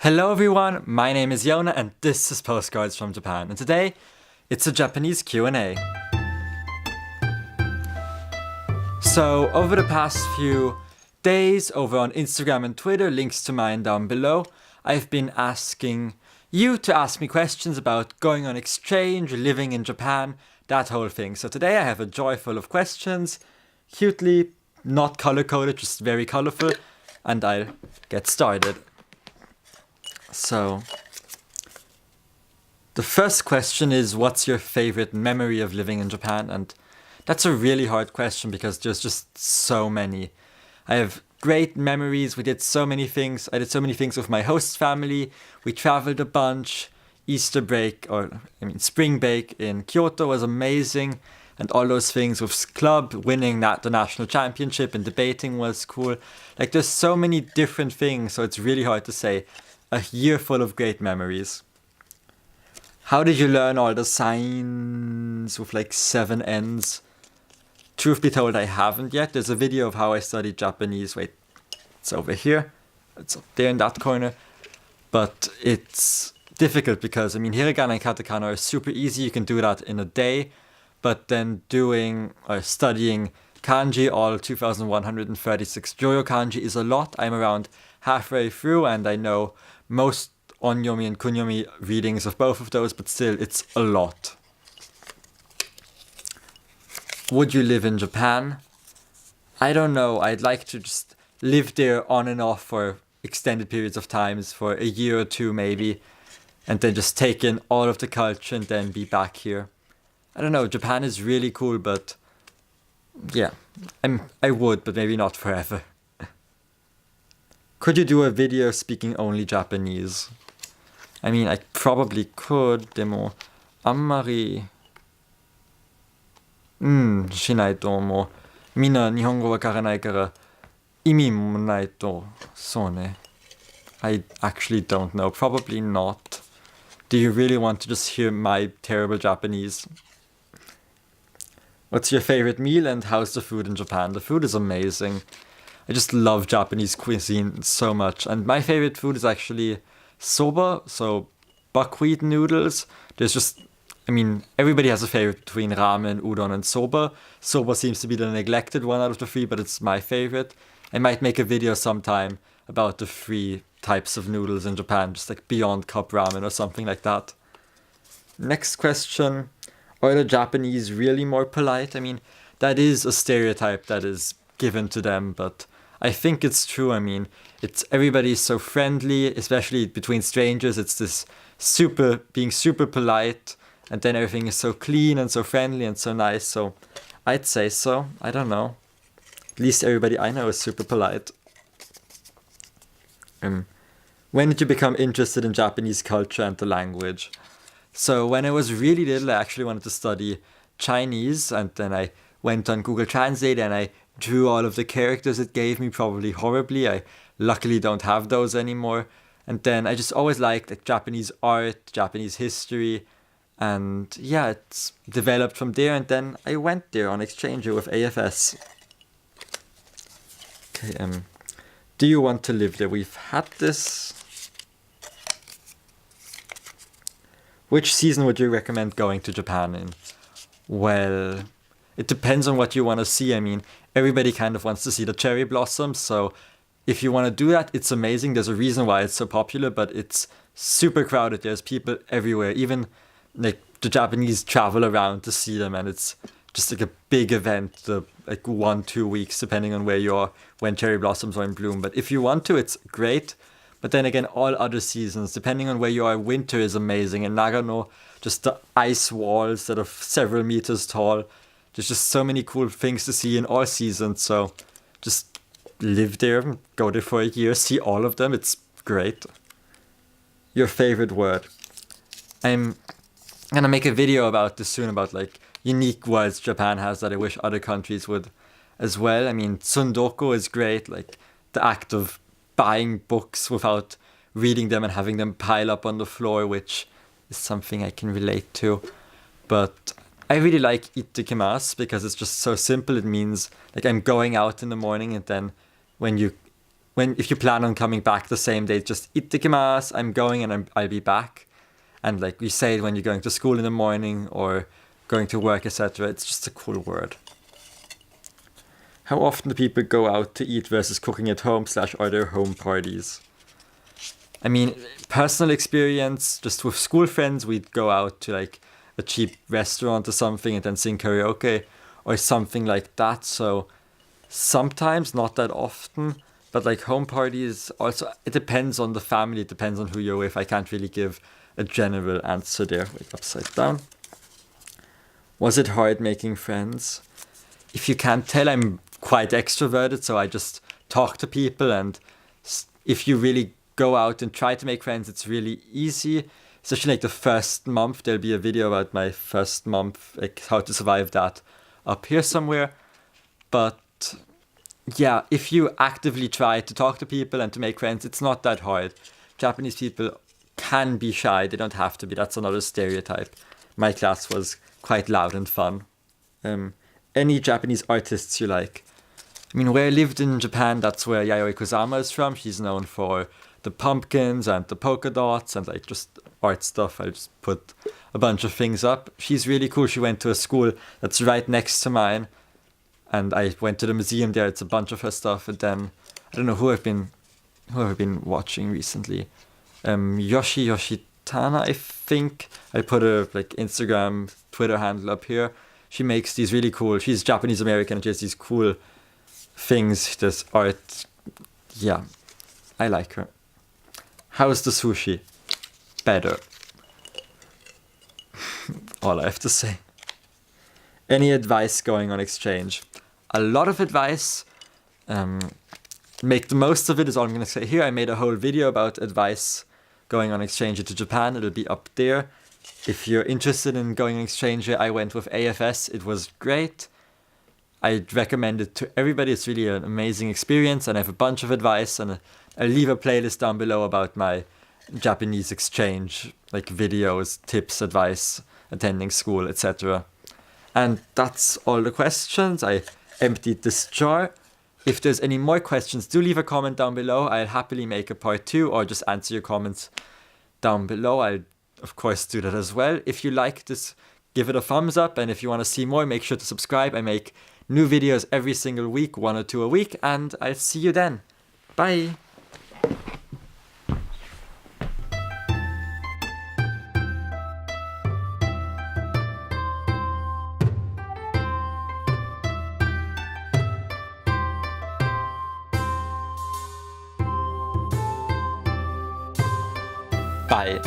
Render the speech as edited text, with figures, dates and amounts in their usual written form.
Hello everyone, my name is Yona and this is Postcards from Japan, and today it's a Japanese Q&A. So over the past few days over on Instagram and Twitter, links to mine down below, I've been asking you to ask me questions about going on exchange, living in Japan, that whole thing. So today I have a joy full of questions, cutely not color-coded, just very colorful, and I'll get started. So, the first question is, what's your favorite memory of living in Japan? And that's a really hard question because there's just so many. I have great memories. We did so many things. I did so many things with my host family. We traveled a bunch. Spring break in Kyoto was amazing. And all those things with club, winning the national championship and debating was cool. Like, there's so many different things, so it's really hard to say. A year full of great memories. How did you learn all the signs with like 7 N's? Truth be told, I haven't yet. There's a video of how I studied Japanese. Wait, it's over here. It's up there in that corner. But it's difficult because, hiragana and katakana are super easy. You can do that in a day. But then doing or studying kanji, all 2,136 Joyo kanji is a lot. I'm around halfway through and I know most onyomi and kunyomi readings of both of those, but still, it's a lot. Would you live in Japan? I don't know. I'd like to just live there on and off for extended periods of times, for a year or two maybe, and then just take in all of the culture and then be back here. I don't know. Japan is really cool, but yeah, I would, but maybe not forever. Could you do a video speaking only Japanese? I probably could, でもあんまりしないと思う。みんな日本語わからないから意味もないと。そうね。I actually don't know. Probably not. Do you really want to just hear my terrible Japanese? What's your favorite meal and how's the food in Japan? The food is amazing. I just love Japanese cuisine so much. And my favorite food is actually soba, so buckwheat noodles. Everybody has a favorite between ramen, udon, and soba. Soba seems to be the neglected one out of the three, but it's my favorite. I might make a video sometime about the 3 types of noodles in Japan, just like beyond cup ramen or something like that. Next question. Are the Japanese really more polite? That is a stereotype that is given to them, but I think it's true. Everybody's so friendly, especially between strangers. It's this being super polite, and then everything is so clean and so friendly and so nice. So I'd say so. I don't know. At least everybody I know is super polite. When did you become interested in Japanese culture and the language? So when I was really little, I actually wanted to study Chinese, and then I went on Google Translate and I drew all of the characters it gave me, probably horribly. I luckily don't have those anymore. And then I just always liked Japanese art, Japanese history, and yeah, it's developed from there. And then I went there on exchange with AFS. Okay, do you want to live there? We've had this. Which season would you recommend going to Japan in? Well, it depends on what you want to see. Everybody kind of wants to see the cherry blossoms, so if you want to do that, it's amazing. There's a reason why it's so popular, but it's super crowded. There's people everywhere. Even the Japanese travel around to see them, and it's just a big event, 1-2 weeks, depending on where you are, when cherry blossoms are in bloom. But if you want to, it's great. But then again, all other seasons, depending on where you are, winter is amazing. In Nagano, just the ice walls that are several meters tall. There's just so many cool things to see in all seasons. So just live there, go there for a year, see all of them. It's great. Your favorite word? I'm gonna make a video about this soon, about unique words Japan has that I wish other countries would as well. Tsundoko is great, the act of buying books without reading them and having them pile up on the floor, which is something I can relate to. But I really like ittekimasu because it's just so simple. It means I'm going out in the morning, and then when you if you plan on coming back the same day, just itadakimasu, I'm going and I'll be back. And like we say it when you're going to school in the morning or going to work, etc. It's just a cool word. How often do people go out to eat versus cooking at home / are there home parties? I mean, personal experience, just with school friends, we'd go out to like a cheap restaurant or something and then sing karaoke or something like that. So sometimes, not that often, but like home parties also, it depends on the family, it depends on who you're with. I can't really give a general answer there. Wait, upside down. Was it hard making friends? If you can't tell, I'm quite extroverted, so I just talk to people, and if you really go out and try to make friends, it's really easy. Especially like the first month, there'll be a video about my first month, like how to survive that up here somewhere. But yeah, if you actively try to talk to people and to make friends, it's not that hard. Japanese people can be shy, they don't have to be. That's another stereotype. My class was quite loud and fun. Any Japanese artists you like? I mean, where I lived in Japan, that's where Yayoi Kusama is from. She's known for the pumpkins and the polka dots and like just art stuff. I just put a bunch of things up. She's really cool. She went to a school that's right next to mine, and I went to the museum there. It's a bunch of her stuff. And then I don't know who I've been watching recently. Yoshitana, I think. I put her like Instagram, Twitter handle up here. She makes these really cool. She's Japanese American and she has these cool things. This art. Yeah, I like her. How's the sushi? Better. All I have to say. Any advice going on exchange? A lot of advice. Make the most of it is all I'm going to say here. I made a whole video about advice going on exchange into Japan. It'll be up there. If you're interested in going on exchange here, I went with AFS. It was great. I'd recommend it to everybody. It's really an amazing experience, and I have a bunch of advice, and I'll leave a playlist down below about my Japanese exchange, like videos, tips, advice, attending school, etc. And that's all the questions. I emptied this jar. If there's any more questions, do leave a comment down below. I'll happily make a part 2 or just answer your comments down below. I'll of course do that as well. If you like this, give it a thumbs up, and if you want to see more, make sure to subscribe. I make new videos every single week, 1 or 2 a week, and I'll see you then. Bye! Bye.